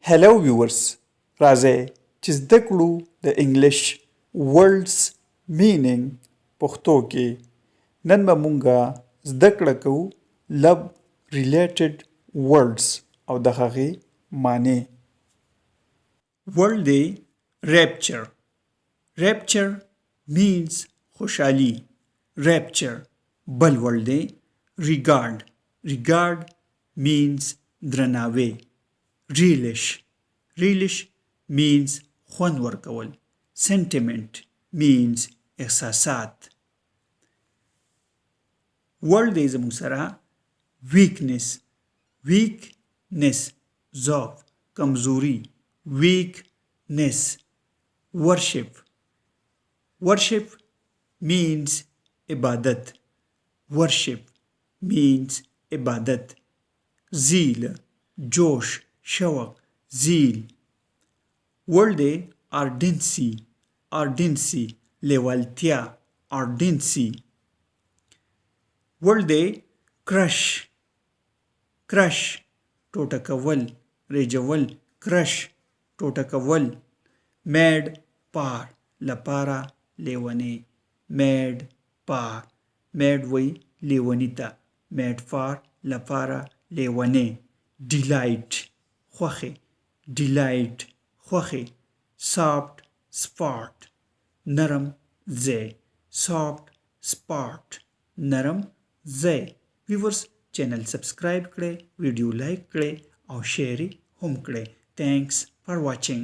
Hello viewers, راځئ چې زده کړو د انګلیش words meaning پښتو کې. نن به مونږه زده کړه کوو love related words او د هغې معنی. word دی rapture. rapture means خوشحالي. rapture. بل word دی regard. regard means درناوی. relish. relish means خوند ورکول. sentiment means احساسات. word دی زموږ سره weakness. weakness ضعف کمزوری. weakness. worship. worship means عبادت. worship means عبادت. zeal جوش شوق zeal. word دی ardency. ardency لیوالتیا. ardency. word دی crush. crush ټوټه کول ریجول. crush ټوټه کول. mad پار لپاره لیونی. mad پار mad وی لیونی ته. mad پار لپاره لیونی. delight خوخی. delight خوخی. soft spot نرم ځای. soft spot نرم ځای. ویورز چینل سبسکرایب کړئ، ویډیو لایک کړئ او شیر هم کړئ. thanks for watching.